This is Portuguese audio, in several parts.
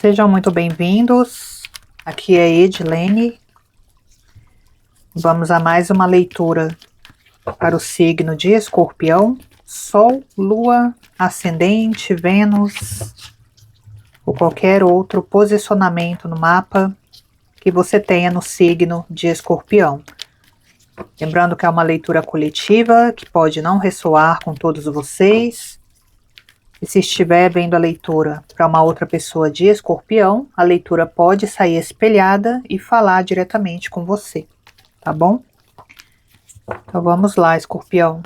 Sejam muito bem-vindos. Aqui é Edilene. Vamos a mais uma leitura para o signo de Escorpião, Sol, Lua, Ascendente, Vênus ou qualquer outro posicionamento no mapa que você tenha no signo de Escorpião. Lembrando que é uma leitura coletiva que pode não ressoar com todos vocês. E se estiver vendo a leitura para uma outra pessoa de Escorpião, a leitura pode sair espelhada e falar diretamente com você, tá bom? Então vamos lá, Escorpião.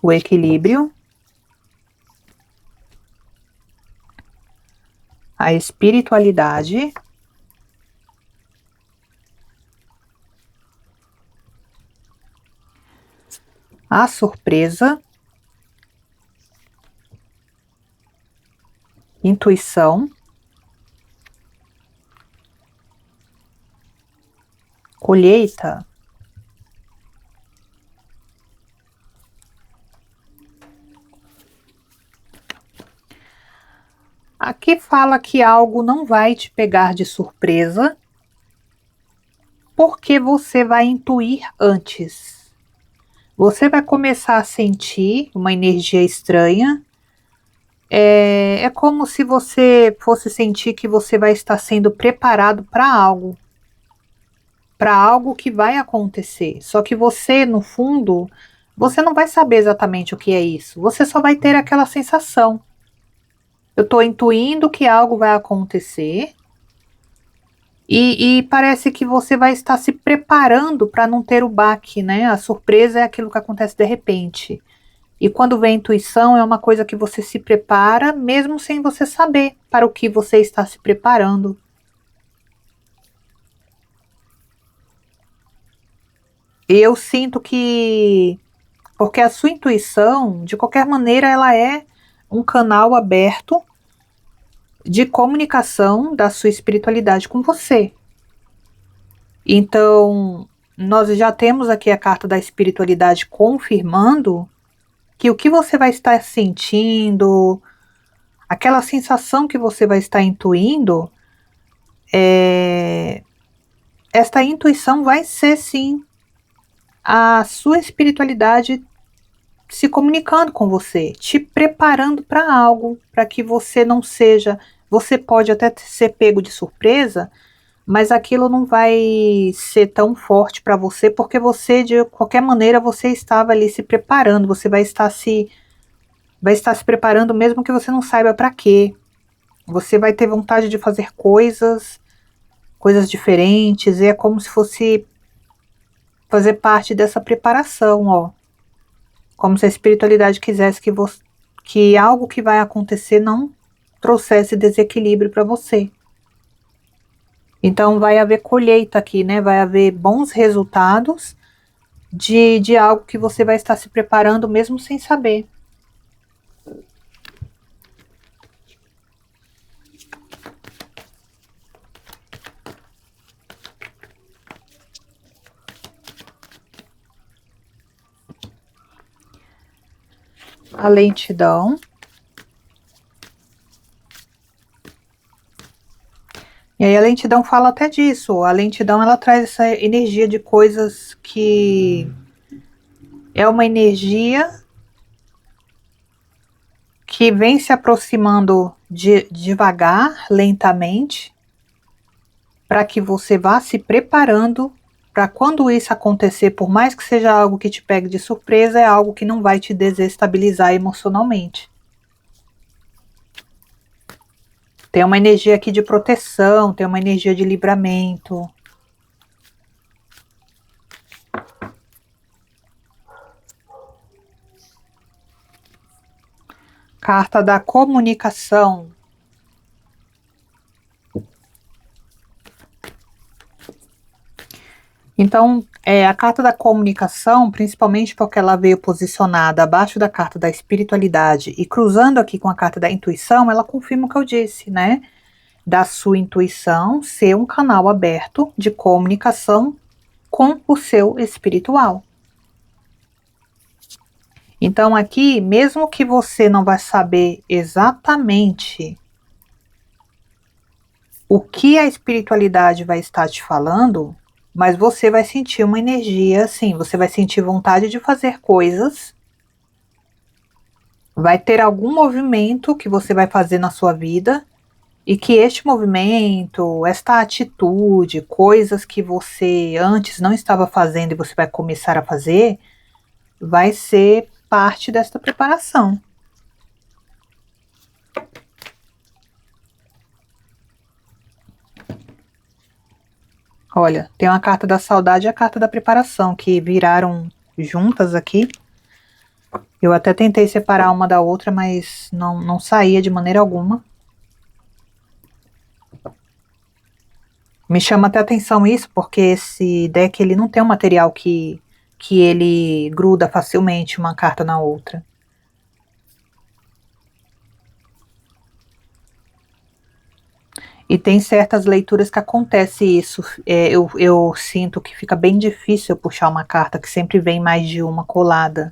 O equilíbrio, a espiritualidade, a surpresa, intuição, colheita, aqui fala que algo não vai te pegar de surpresa, porque você vai intuir antes. Você vai começar a sentir uma energia estranha. É como se você fosse sentir que você vai estar sendo preparado para algo que vai acontecer. Só que você, no fundo, você não vai saber exatamente o que é isso. Você só vai ter aquela sensação. Eu estou intuindo que algo vai acontecer. E parece que você vai estar se preparando para não ter o baque, né? A surpresa é aquilo que acontece de repente. E quando vem a intuição, é uma coisa que você se prepara, mesmo sem você saber para o que você está se preparando. E eu sinto que, porque a sua intuição, de qualquer maneira, ela é um canal aberto de comunicação da sua espiritualidade com você. Então, nós já temos aqui a carta da espiritualidade confirmando que o que você vai estar sentindo, aquela sensação que você vai estar intuindo, esta intuição vai ser sim a sua espiritualidade se comunicando com você, te preparando para algo, para que você não seja, você pode até ser pego de surpresa, mas aquilo não vai ser tão forte para você, porque você, de qualquer maneira, você estava ali se preparando, você vai estar se preparando mesmo que você não saiba para quê. Você vai ter vontade de fazer coisas diferentes, e é como se fosse fazer parte dessa preparação, ó. Como se a espiritualidade quisesse que algo que vai acontecer não trouxesse desequilíbrio para você. Então vai haver colheita aqui, né? Vai haver bons resultados de algo que você vai estar se preparando mesmo sem saber. A lentidão. E aí a lentidão fala até disso. A lentidão, ela traz essa energia de coisas que é uma energia que vem se aproximando devagar, lentamente, para que você vá se preparando para quando isso acontecer, por mais que seja algo que te pegue de surpresa, é algo que não vai te desestabilizar emocionalmente. Tem uma energia aqui de proteção, tem uma energia de livramento. Carta da comunicação. Então, a carta da comunicação, principalmente porque ela veio posicionada abaixo da carta da espiritualidade e cruzando aqui com a carta da intuição, ela confirma o que eu disse, né? Da sua intuição ser um canal aberto de comunicação com o seu espiritual. Então aqui, mesmo que você não vai saber exatamente o que a espiritualidade vai estar te falando, mas você vai sentir uma energia assim, você vai sentir vontade de fazer coisas, vai ter algum movimento que você vai fazer na sua vida e que este movimento, esta atitude, coisas que você antes não estava fazendo e você vai começar a fazer, vai ser parte desta preparação. Olha, tem uma carta da saudade e a carta da preparação que viraram juntas aqui. Eu até tentei separar uma da outra, mas não saía de maneira alguma. Me chama até atenção isso, porque esse deck ele não tem um material que ele gruda facilmente uma carta na outra. E tem certas leituras que acontece isso. Eu sinto que fica bem difícil eu puxar uma carta, que sempre vem mais de uma colada.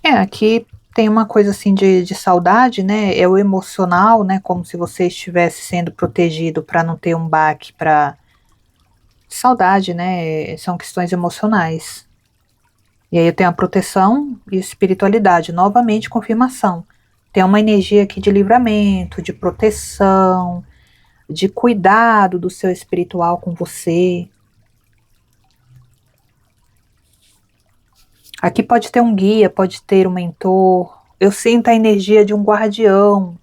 Aqui tem uma coisa assim de saudade, né? É o emocional, né? Como se você estivesse sendo protegido para não ter um baque, para saudade, né? São questões emocionais. E aí eu tenho a proteção e espiritualidade, novamente confirmação. Tem uma energia aqui de livramento, de proteção, de cuidado do seu espiritual com você. Aqui pode ter um guia, pode ter um mentor. Eu sinto a energia de um guardião.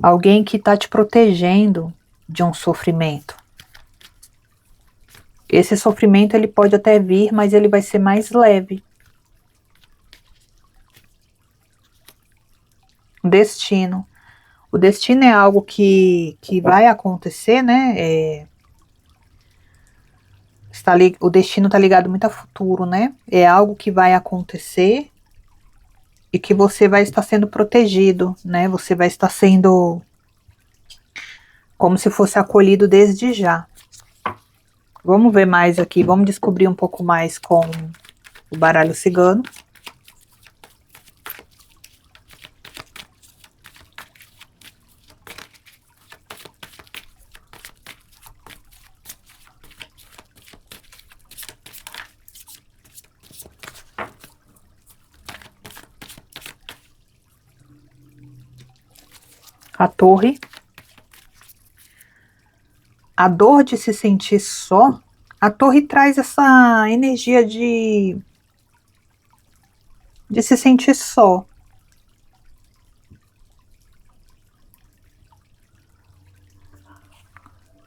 Alguém que está te protegendo de um sofrimento. Esse sofrimento ele pode até vir, mas ele vai ser mais leve. Destino. O destino é algo que vai acontecer, né? O destino está ligado muito a futuro, né? É algo que vai acontecer e que você vai estar sendo protegido, né? Você vai estar sendo como se fosse acolhido desde já. Vamos ver mais aqui, vamos descobrir um pouco mais com o baralho cigano. A torre. A dor de se sentir só. A torre traz essa energia de se sentir só.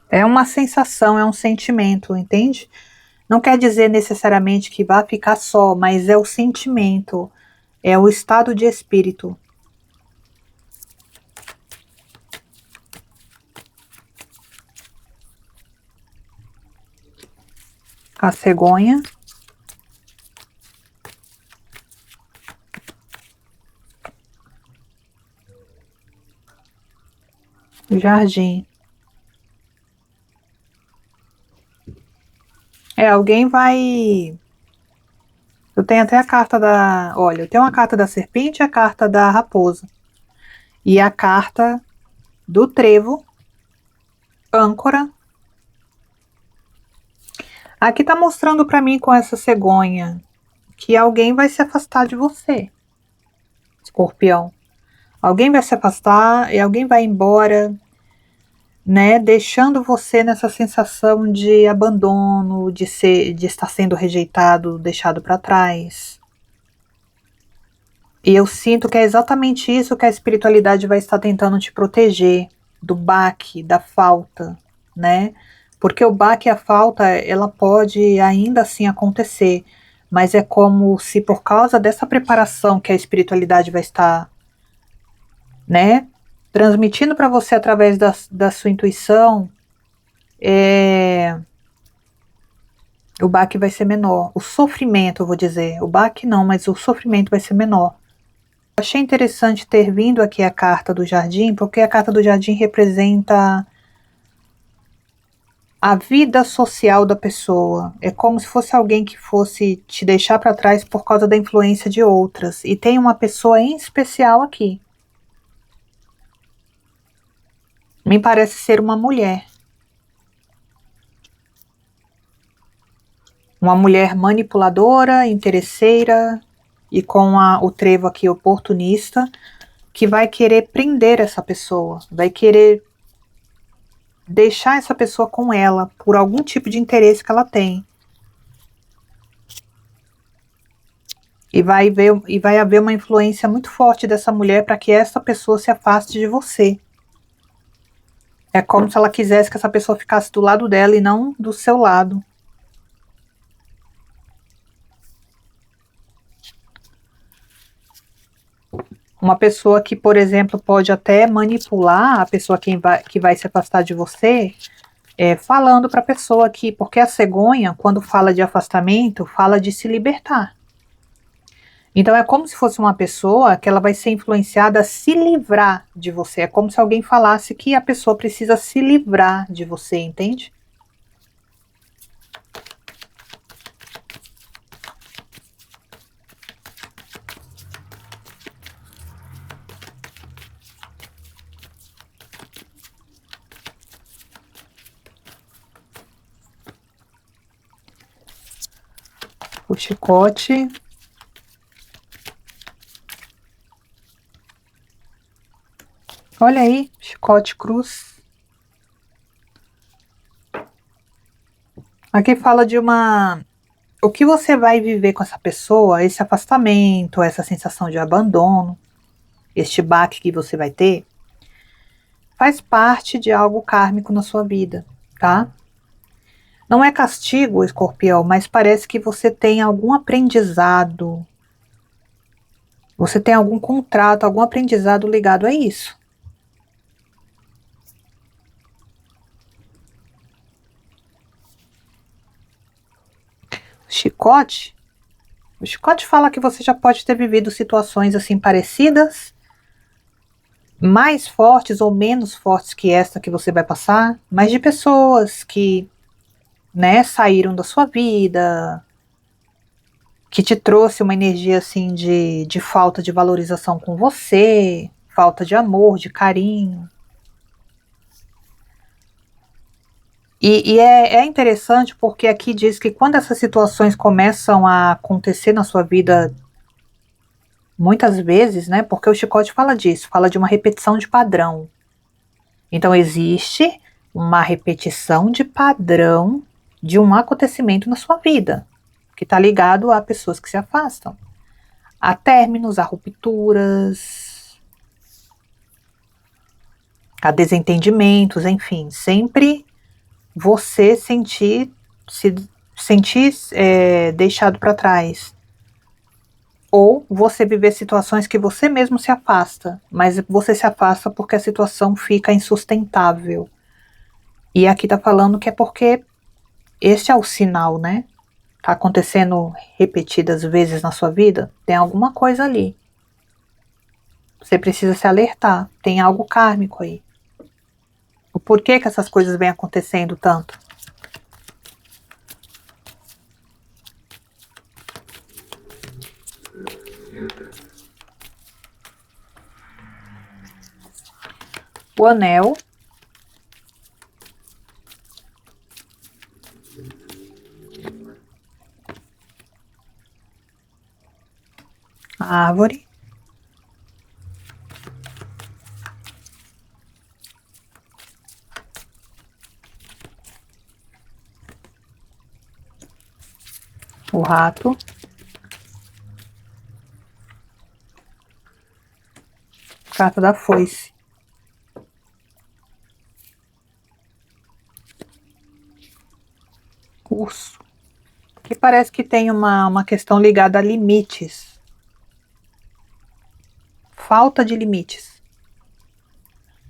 É uma sensação, é um sentimento, entende? Não quer dizer necessariamente que vá ficar só, mas é o sentimento, é o estado de espírito. A cegonha. O jardim. Alguém vai... Eu tenho até a carta da... Olha, eu tenho a carta da serpente e a carta da raposa. E a carta do trevo, âncora. Aqui tá mostrando para mim com essa cegonha que alguém vai se afastar de você, escorpião. Alguém vai se afastar e alguém vai embora, né? Deixando você nessa sensação de abandono, de estar sendo rejeitado, deixado para trás. E eu sinto que é exatamente isso que a espiritualidade vai estar tentando te proteger, do baque, da falta, né? Porque o baque e a falta, ela pode ainda assim acontecer, mas é como se por causa dessa preparação que a espiritualidade vai estar, né, transmitindo para você através da sua intuição, o baque vai ser menor. O sofrimento, eu vou dizer, o baque não, mas o sofrimento vai ser menor. Achei interessante ter vindo aqui a carta do jardim, porque a carta do jardim representa a vida social da pessoa. É como se fosse alguém que fosse te deixar para trás por causa da influência de outras. E tem uma pessoa em especial aqui. Me parece ser uma mulher. Uma mulher manipuladora, interesseira e com o trevo aqui oportunista, que vai querer prender essa pessoa, vai querer deixar essa pessoa com ela por algum tipo de interesse que ela tem. E vai haver uma influência muito forte dessa mulher para que essa pessoa se afaste de você. É como se ela quisesse que essa pessoa ficasse do lado dela e não do seu lado. Uma pessoa que, por exemplo, pode até manipular a pessoa que vai se afastar de você, falando para a pessoa que, porque a cegonha, quando fala de afastamento, fala de se libertar. Então é como se fosse uma pessoa que ela vai ser influenciada a se livrar de você. É como se alguém falasse que a pessoa precisa se livrar de você, entende? O chicote. Olha aí, chicote cruz. Aqui fala de o que você vai viver com essa pessoa, esse afastamento, essa sensação de abandono, este baque que você vai ter, faz parte de algo kármico na sua vida, tá? Não é castigo, escorpião, mas parece que você tem algum aprendizado, você tem algum contrato, algum aprendizado ligado a isso. Chicote? O chicote fala que você já pode ter vivido situações assim parecidas, mais fortes ou menos fortes que esta que você vai passar, mas de pessoas que, né, saíram da sua vida, que te trouxe uma energia assim de falta de valorização com você, falta de amor, de carinho. É interessante porque aqui diz que quando essas situações começam a acontecer na sua vida muitas vezes, né? Porque o chicote fala disso, fala de uma repetição de padrão. Então existe uma repetição de padrão de um acontecimento na sua vida, que está ligado a pessoas que se afastam, a términos, a rupturas, a desentendimentos, enfim, sempre você se sentir deixado para trás. Ou você viver situações que você mesmo se afasta, mas você se afasta porque a situação fica insustentável. E aqui tá falando que é porque este é o sinal, né? Tá acontecendo repetidas vezes na sua vida, tem alguma coisa ali. Você precisa se alertar, tem algo kármico aí. O porquê que essas coisas vêm acontecendo tanto? O anel. A árvore. O rato. Carta da foice. Urso. Que parece que tem uma questão ligada a limites. Falta de limites.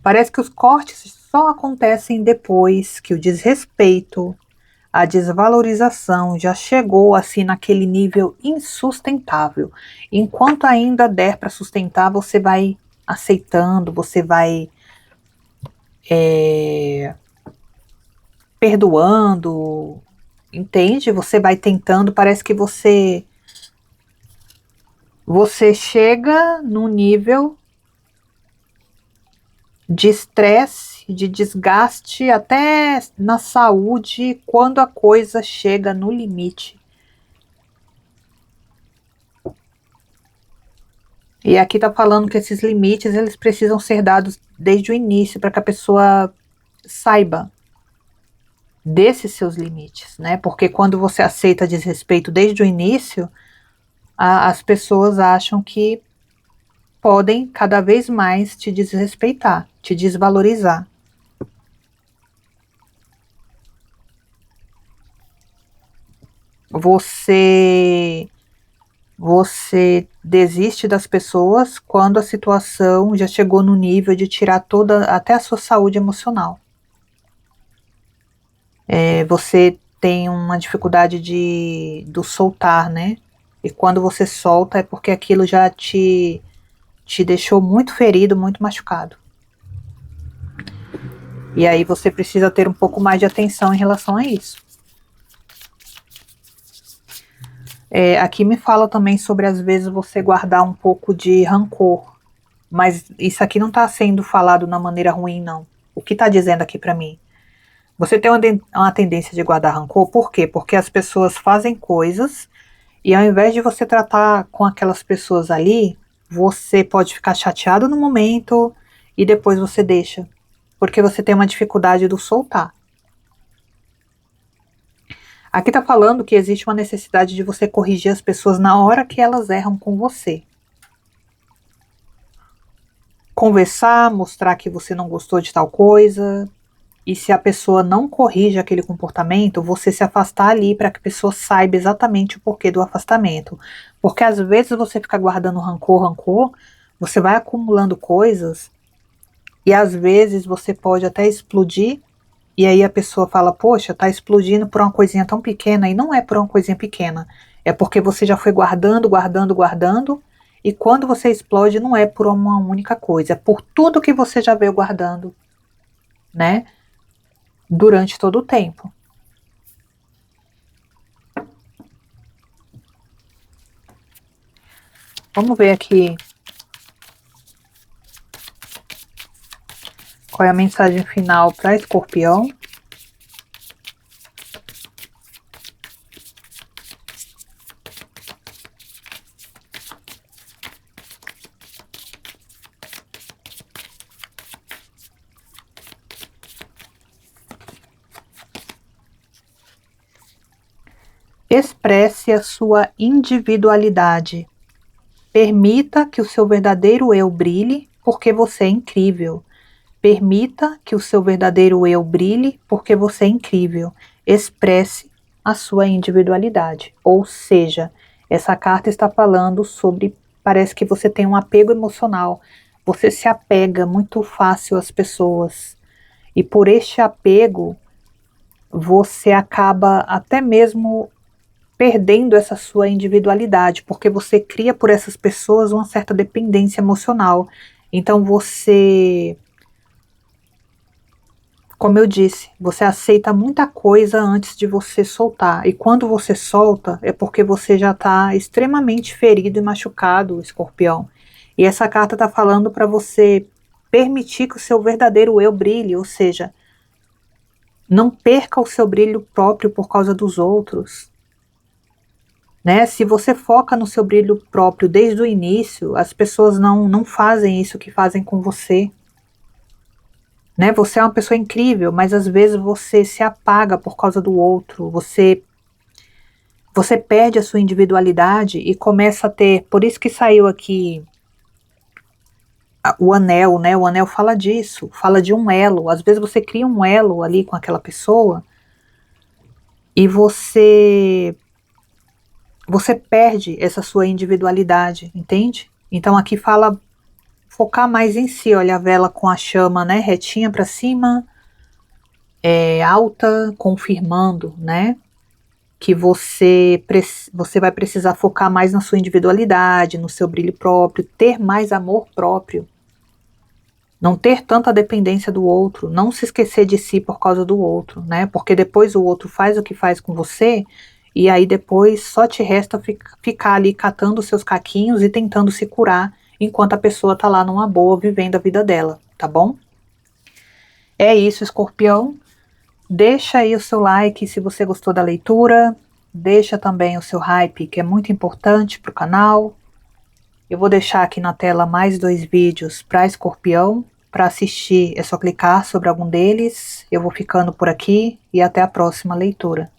Parece que os cortes só acontecem depois que o desrespeito, a desvalorização já chegou assim naquele nível insustentável. Enquanto ainda der para sustentar, você vai aceitando, você vai perdoando, entende? Você vai tentando, parece que você chega num nível de estresse, de desgaste, até na saúde, quando a coisa chega no limite. E aqui está falando que esses limites, eles precisam ser dados desde o início, para que a pessoa saiba desses seus limites, né? Porque quando você aceita desrespeito desde o início, as pessoas acham que podem cada vez mais te desrespeitar, te desvalorizar. Você desiste das pessoas quando a situação já chegou no nível de tirar toda, até a sua saúde emocional. Você tem uma dificuldade do soltar, né? E quando você solta é porque aquilo já te deixou muito ferido, muito machucado. E aí você precisa ter um pouco mais de atenção em relação a isso. Aqui me fala também sobre, às vezes, você guardar um pouco de rancor. Mas isso aqui não está sendo falado na maneira ruim, não. O que está dizendo aqui para mim? Você tem uma tendência de guardar rancor, por quê? Porque as pessoas fazem coisas e, ao invés de você tratar com aquelas pessoas ali, você pode ficar chateado no momento e depois você deixa. Porque você tem uma dificuldade do soltar. Aqui está falando que existe uma necessidade de você corrigir as pessoas na hora que elas erram com você. Conversar, mostrar que você não gostou de tal coisa. E se a pessoa não corrige aquele comportamento, você se afastar ali para que a pessoa saiba exatamente o porquê do afastamento. Porque às vezes você fica guardando rancor, você vai acumulando coisas e às vezes você pode até explodir. E aí a pessoa fala, poxa, tá explodindo por uma coisinha tão pequena, e não é por uma coisinha pequena. É porque você já foi guardando, guardando, guardando, e quando você explode não é por uma única coisa, é por tudo que você já veio guardando, né? Durante todo o tempo. Vamos ver aqui qual é a mensagem final para Escorpião. Expresse a sua individualidade. Permita que o seu verdadeiro eu brilhe, porque você é incrível. Permita que o seu verdadeiro eu brilhe, porque você é incrível. Expresse a sua individualidade. Ou seja, essa carta está falando sobre, parece que você tem um apego emocional. Você se apega muito fácil às pessoas. E por este apego, você acaba até mesmo perdendo essa sua individualidade, porque você cria por essas pessoas uma certa dependência emocional. Então você, como eu disse, você aceita muita coisa antes de você soltar. E quando você solta, é porque você já está extremamente ferido e machucado, Escorpião. E essa carta está falando para você permitir que o seu verdadeiro eu brilhe, ou seja, não perca o seu brilho próprio por causa dos outros. Né? Se você foca no seu brilho próprio desde o início, as pessoas não fazem isso que fazem com você. Né? Você é uma pessoa incrível, mas às vezes você se apaga por causa do outro, você perde a sua individualidade e começa a ter, por isso que saiu aqui o anel, né? O anel fala disso, fala de um elo. Às vezes você cria um elo ali com aquela pessoa e você perde essa sua individualidade, entende? Então aqui fala focar mais em si, olha a vela com a chama, né, retinha para cima, alta, confirmando, né, que você vai precisar focar mais na sua individualidade, no seu brilho próprio, ter mais amor próprio, Não ter tanta dependência do outro, não se esquecer de si por causa do outro, né? Porque depois o outro faz o que faz com você, e aí depois só te resta ficar ali catando seus caquinhos e tentando se curar, enquanto a pessoa tá lá numa boa, vivendo a vida dela, tá bom? É isso, Escorpião. Deixa aí o seu like se você gostou da leitura, deixa também o seu hype, que é muito importante para o canal. Eu vou deixar aqui na tela mais 2 vídeos para Escorpião. Para assistir é só clicar sobre algum deles. Eu vou ficando por aqui e até a próxima leitura.